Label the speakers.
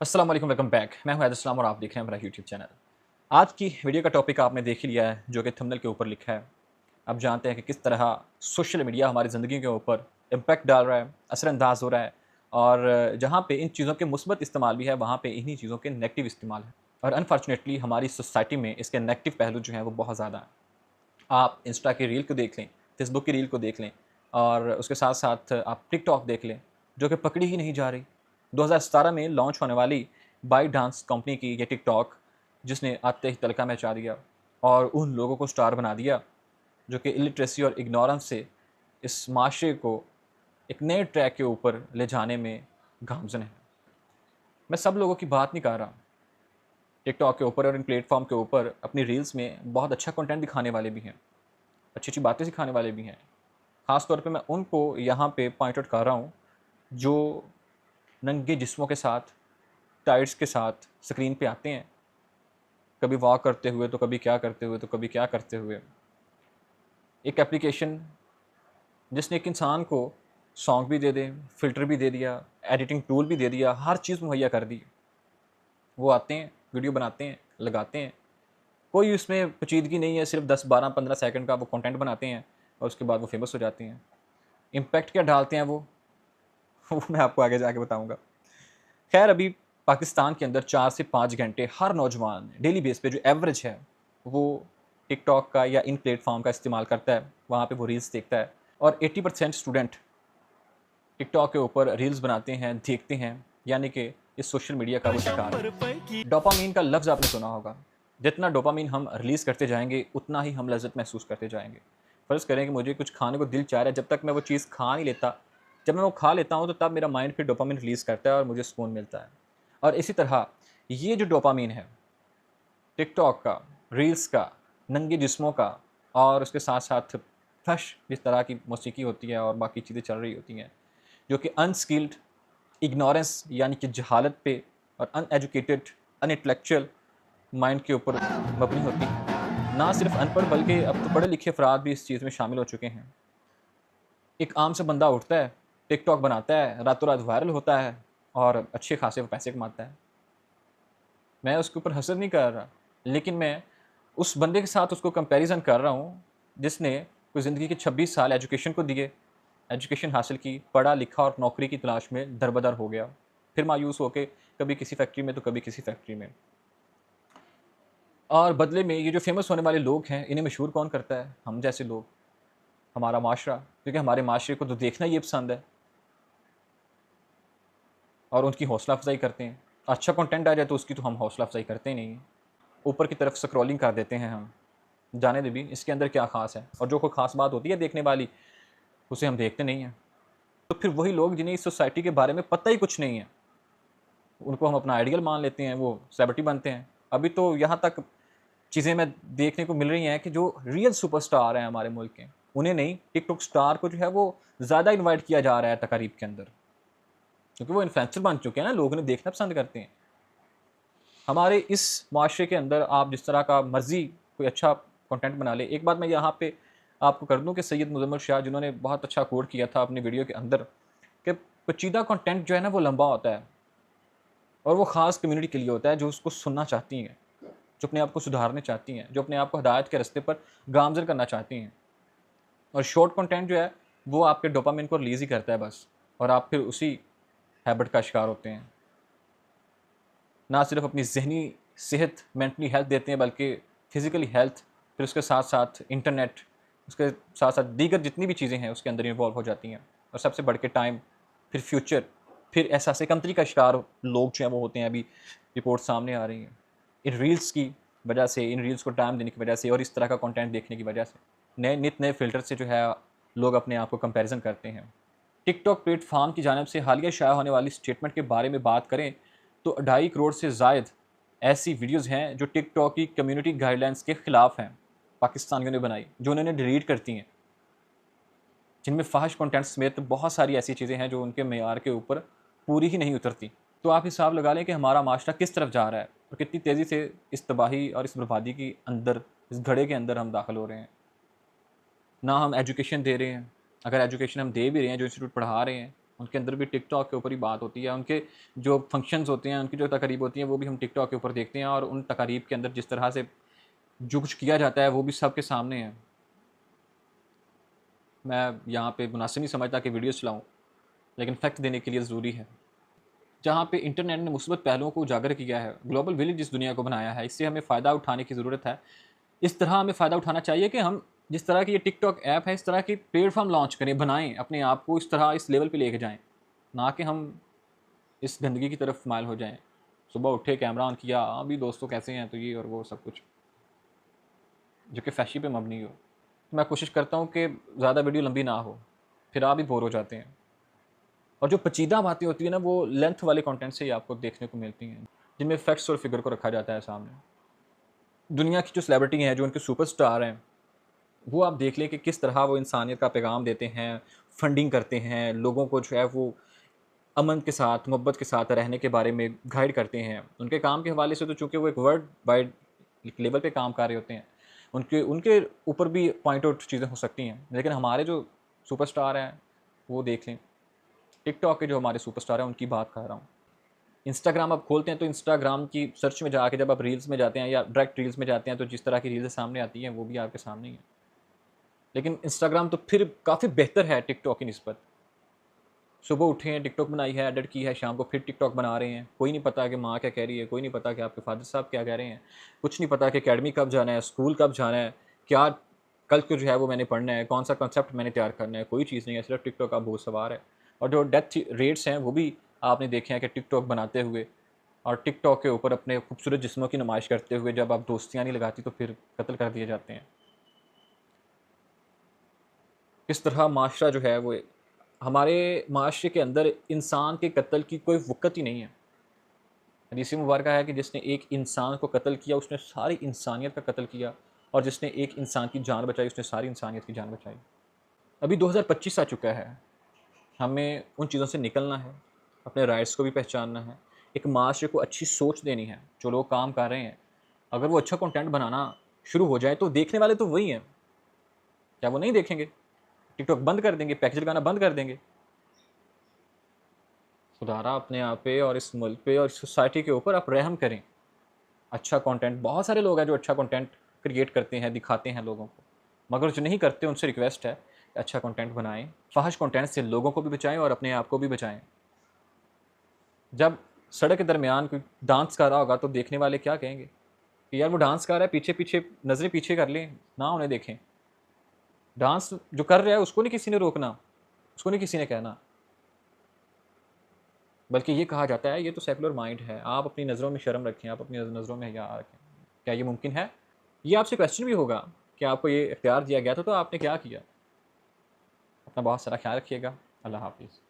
Speaker 1: अस्सलाम वालेकुम, welcome back. मैं हूं हैदर इस्लाम और आप देख रहे हैं मेरा यूट्यूब चैनल। आज की वीडियो का टॉपिक आपने देख ही लिया है, जो कि थंबनेल के ऊपर लिखा है। आप जानते हैं कि किस तरह सोशल मीडिया हमारी ज़िंदगी के ऊपर इम्पैक्ट डाल रहा है, असरअंदाज हो रहा है और जहाँ पे इन चीज़ों के मुस्बत इस्तेमाल भी है, वहाँ पे इन्हीं चीज़ों के नेगेटिव इस्तेमाल है। और अनफॉर्चुनेटली हमारी सोसाइटी में इसके नेगेटिव पहलू जो हैं वो बहुत ज़्यादा हैं। आप इंस्टा की रील को देख लें, फेसबुक की रील को देख लें और उसके साथ-साथ आप टिकटॉक देख लें, जो कि पकड़ी ही नहीं जा रही। 2017 में लॉन्च होने वाली बाइट डांस कंपनी की ये टिकटॉक, जिसने आते ही तहलका मचा दिया और उन लोगों को स्टार बना दिया, जो कि इलिटरेसी और इग्नोरेंस से इस माशरे को एक नए ट्रैक के ऊपर ले जाने में गामज़न है। मैं सब लोगों की बात नहीं कर रहा। टिकटॉक के ऊपर और इन प्लेटफ़ॉर्म के ऊपर अपनी रील्स में बहुत अच्छा कंटेंट दिखाने वाले भी हैं, अच्छी-अच्छी बातें सिखाने वाले भी हैं। ख़ास तौर पे मैं उनको यहाँ पे पॉइंट आउट कर रहा हूँ, जो नंगे जिस्मों के साथ, टाइट्स के साथ स्क्रीन पे आते हैं। कभी वॉक करते हुए, तो कभी क्या करते हुए, तो कभी क्या करते हुए। एक एप्लीकेशन जिसने एक इंसान को सॉन्ग भी दे दें, फ़िल्टर भी दे दिया, एडिटिंग टूल भी दे दिया, हर चीज़ मुहैया कर दी। वो आते हैं, वीडियो बनाते हैं, लगाते हैं। कोई उसमें पेचीदगी नहीं है, सिर्फ़ 10, 12, 15 सेकंड का वो कंटेंट बनाते हैं और उसके बाद वो फ़ेमस हो जाते हैं। इम्पैक्ट क्या डालते हैं वो, वो मैं आपको आगे जाके बताऊँगा। खैर अभी पाकिस्तान के अंदर 4 से 5 घंटे हर नौजवान डेली बेस पे जो एवरेज है, वो टिकटॉक का या इन प्लेटफ़ॉर्म का इस्तेमाल करता है। वहाँ पे वो रील्स देखता है और 80% स्टूडेंट टिकटॉक के ऊपर रील्स बनाते हैं, देखते हैं, यानी कि इस सोशल मीडिया का वो शिकार है। डोपामाइन का लफ्ज़ आपने सुना होगा। जितना डोपामाइन हम रिलीज़ करते जाएँगे, उतना ही हम लज़्ज़त महसूस करते जाएँगे। फ़र्ज़ करें कि मुझे कुछ खाने को दिल चाह रहा है, जब तक मैं वो चीज़ खा नहीं लेता, जब मैं वो खा लेता हूँ, तो तब मेरा माइंड फिर डोपामाइन रिलीज़ करता है और मुझे सुकून मिलता है। और इसी तरह ये जो डोपामाइन है, टिकटॉक का, रील्स का, नंगे जिस्मों का और उसके साथ-साथ फश जिस तरह की मौसीकी होती है और बाकी चीज़ें चल रही होती हैं, जो कि अनस्किल्ड, इग्नोरेंस यानी कि जहालत पे और अनएजुकेटेड, अनइंटेलेक्चुअल माइंड के ऊपर मबनी होती हैं। ना सिर्फ़ अनपढ़ बल्कि अब तो पढ़े-लिखे अफ़राद भी इस चीज़ में शामिल हो चुके हैं। एक आम सा बंदा उठता है, टिकटॉक बनाता है, रातों-रात वायरल होता है और अच्छे खासे वो पैसे कमाता है। मैं उसके ऊपर हसद नहीं कर रहा, लेकिन मैं उस बंदे के साथ उसको कंपैरिज़न कर रहा हूँ, जिसने कोई ज़िंदगी के 26 साल एजुकेशन को दिए, एजुकेशन हासिल की, पढ़ा लिखा और नौकरी की तलाश में दर-बदर हो गया। फिर मायूस होके कभी किसी फैक्ट्री में तो कभी किसी फैक्ट्री में। और बदले में ये जो फ़ेमस होने वाले लोग हैं, इन्हें मशहूर कौन करता है? हम जैसे लोग, हमारा माशरा, क्योंकि हमारे माशरे को तो देखना ये पसंद है और उनकी हौसला अफ़ज़ाई करते हैं। अच्छा कंटेंट आ जाए तो उसकी तो हम हौसला अफ़ज़ाई करते ही नहीं हैं। ऊपर की तरफ स्क्रॉलिंग कर देते हैं हम, जाने दे भी इसके अंदर क्या ख़ास है, और जो कोई ख़ास बात होती है देखने वाली, उसे हम देखते नहीं हैं। तो फिर वही लोग जिन्हें इस सोसाइटी के बारे में पता ही कुछ नहीं है, उनको हम अपना आइडियल मान लेते हैं, वो सेलिब्रिटी बनते हैं। अभी तो यहाँ तक चीज़ें मैं देखने को मिल रही हैं कि जो रियल सुपरस्टार हैं हमारे मुल्क के, उन्हें नहीं, टिकटॉक स्टार को जो है वो ज़्यादा इनवाइट किया जा रहा है तकारीब के अंदर, क्योंकि वो इन्फ्लुएंसर बन चुके हैं ना, लोग उन्हें देखना पसंद करते हैं। हमारे इस माशरे के अंदर आप जिस तरह का मर्ज़ी कोई अच्छा कंटेंट बना ले। एक बात मैं यहाँ पे आपको कर दूँ कि सैयद मुज़म्मिल शाह, जिन्होंने बहुत अच्छा कोट किया था अपनी वीडियो के अंदर, कि पेचीदा कंटेंट जो है ना वो लंबा होता है और वो ख़ास कम्युनिटी के लिए होता है, जो उसको सुनना चाहती हैं, जो अपने आप को सुधारना चाहती हैं, जो अपने आप को हिदायत के रास्ते पर गामज़न करना चाहती हैं। और शॉर्ट कंटेंट जो है, वो आपके डोपामाइन को रिलीज़ ही करता है बस, और आप फिर उसी हैबिट का शिकार होते हैं। ना सिर्फ अपनी ज़हनी सेहत, मेंटली हेल्थ देते हैं, बल्कि फ़िज़िकली हेल्थ, फिर उसके साथ-साथ इंटरनेट, उसके साथ-साथ दीगर जितनी भी चीज़ें हैं उसके अंदर इन्वॉल्व हो जाती हैं। और सबसे बढ़ के टाइम, फिर फ्यूचर, फिर एहसास कमतरी का शिकार लोग जो हैं वो होते हैं। अभी रिपोर्ट सामने आ रही हैं। इन रील्स की वजह से, इन रील्स को टाइम देने की वजह से और इस तरह का कंटेंट देखने की वजह से, नए नित नए फ़िल्टर से जो है लोग अपने आप को कंपैरिज़न करते हैं। टिकटॉक प्लेटफ़ॉर्म की जानिब से हालिया शाया होने वाली स्टेटमेंट के बारे में बात करें, तो 2.5 करोड़ से ज़ायद ऐसी वीडियोज़ हैं जो टिकटॉक की कम्युनिटी गाइडलाइंस के खिलाफ हैं, पाकिस्तानियों ने बनाई, जो उन्होंने डिलीट करती हैं, जिनमें फ़ाहिश कंटेंट समेत बहुत सारी ऐसी चीज़ें हैं जो उनके मेयार के ऊपर पूरी ही नहीं उतरती। तो आप हिसाब लगा लें कि हमारा माशरा किस तरफ जा रहा है और कितनी तेज़ी से इस तबाही और इस बर्बादी के अंदर, इस घड़े के अंदर हम दाखिल हो रहे हैं। ना हम एजुकेशन दे रहे हैं, अगर एजुकेशन हम दे भी रहे हैं, जो इंस्टीट्यूट पढ़ा रहे हैं, उनके अंदर भी टिकटॉक के ऊपर ही बात होती है। उनके जो फंक्शंस होते हैं, उनकी जो तकारीब होती हैं, वो भी हम टिकटॉक के ऊपर देखते हैं और उन तकारीब के अंदर जिस तरह से जो कुछ किया जाता है, वो भी सबके सामने है। मैं यहाँ पे मुनासिब नहीं समझता कि वीडियोज़ चलाऊँ, लेकिन फैक्ट देने के लिए ज़रूरी है। जहाँ पे इंटरनेट ने मुस्बत पहलुओं को उजागर किया है, ग्लोबल विलेज जिस दुनिया को बनाया है, इससे हमें फ़ायदा उठाने की ज़रूरत है। इस तरह हमें फ़ायदा उठाना चाहिए कि हम जिस तरह की ये टिकटॉक ऐप है, इस तरह की प्लेटफ़ॉर्म लॉन्च करें, बनाएँ, अपने आप को इस तरह इस लेवल पे लेके जाएँ, ना कि हम इस गंदगी की तरफ माइल हो जाएँ। सुबह उठे, कैमरा ऑन किया, हाँ भी दोस्तों कैसे हैं, तो ये और वो सब कुछ, जो कि फैशी पे मबनी हो। मैं कोशिश करता हूँ कि ज़्यादा वीडियो लंबी ना हो, फिर आप भी बोर हो जाते हैं। और जो पेचीदा बातें होती हैं ना, वो लेंथ वाले कंटेंट से ही आपको देखने को मिलती हैं, जिनमें फैक्ट्स और फिगर को रखा जाता है सामने। दुनिया की जो सेलिब्रिटी हैं, जो उनके सुपरस्टार हैं, वो आप देख लें कि किस तरह वो इंसानियत का पैगाम देते हैं, फंडिंग करते हैं, लोगों को जो है वो अमन के साथ, मोहब्बत के साथ रहने के बारे में गाइड करते हैं। उनके काम के हवाले से तो चूँकि वो एक वर्ल्ड वाइड लेवल पे काम कर रहे होते हैं, उनके उनके ऊपर भी पॉइंट आउट चीज़ें हो सकती हैं। लेकिन हमारे जो सुपरस्टार हैं, वो देख लें, टिकटॉक के जो हमारे सुपरस्टार हैं, उनकी बात कर रहा हूँ। इंस्टाग्राम आप खोलते हैं तो इंस्टाग्राम की सर्च में जाके जब आप रील्स में जाते हैं या डायरेक्ट रील्स में जाते हैं, तो जिस तरह की रील्स सामने आती हैं, वो भी आपके सामने ही है। लेकिन इंस्टाग्राम तो फिर काफ़ी बेहतर है टिकटॉक की निस्बत। सुबह उठे हैं, टिकटॉक बनाई है, एडिट की है, शाम को फिर टिकटॉक बना रहे हैं। कोई नहीं पता कि माँ क्या कह रही है, कोई नहीं पता कि आपके फादर साहब क्या कह रहे हैं, कुछ नहीं पता कि अकेडमी कब जाना है, स्कूल कब जाना है, क्या कल को जो है वो मैंने पढ़ना है, कौन सा कॉन्सेप्ट मैंने तैयार करना है, कोई चीज़ नहीं है, सिर्फ टिकटॉक का भूत सवार है। और जो डेथ रेट्स हैं, वो भी आपने देखे हैं कि टिकटॉक बनाते हुए और टिकटॉक के ऊपर अपने खूबसूरत जिस्मों की नुमाइश करते हुए जब आप दोस्तियाँ नहीं लगाती, तो फिर कत्ल कर दिए जाते हैं। इस तरह माशरा जो है वो, हमारे माशरे के अंदर इंसान के कत्ल की कोई वक़्त ही नहीं है। हदीस मुबारक है कि जिसने एक इंसान को कत्ल किया, उसने सारी इंसानियत का कत्ल किया, और जिसने एक इंसान की जान बचाई, उसने सारी इंसानियत की जान बचाई। अभी 2025 आ चुका है, हमें उन चीज़ों से निकलना है, अपने राइट्स को भी पहचानना है, एक माशरे को अच्छी सोच देनी है। जो लोग काम कर रहे हैं, अगर वो अच्छा कंटेंट बनाना शुरू हो जाए, तो देखने वाले तो वही हैं। क्या वो नहीं देखेंगे? टिकटॉक बंद कर देंगे, पैकेज लगाना बंद कर देंगे? खुदारा अपने आप पे और इस मुल्क पे और इस सोसाइटी के ऊपर आप रहम करें। अच्छा कंटेंट, बहुत सारे लोग हैं जो अच्छा कंटेंट क्रिएट करते हैं, दिखाते हैं लोगों को, मगर जो नहीं करते उनसे रिक्वेस्ट है कि अच्छा कंटेंट बनाएं, फ़ाहिश कंटेंट से लोगों को भी बचाएं और अपने आप को भी बचाएं। जब सड़क के दरमियान कोई डांस कर रहा होगा, तो देखने वाले क्या कहेंगे कि यार वो डांस कर रहा है, पीछे पीछे नज़रें पीछे कर लें, ना उन्हें देखें। डांस जो कर रहा है उसको नहीं किसी ने रोकना, उसको नहीं किसी ने कहना, बल्कि ये कहा जाता है ये तो सेकुलर माइंड है, आप अपनी नज़रों में शर्म रखें, आप अपनी नज़रों में हया रखें। क्या ये मुमकिन है? ये आपसे क्वेश्चन भी होगा कि आपको ये इख्तियार दिया गया था, तो आपने क्या किया? अपना बहुत सारा ख्याल रखिएगा। अल्लाह हाफ़िज़।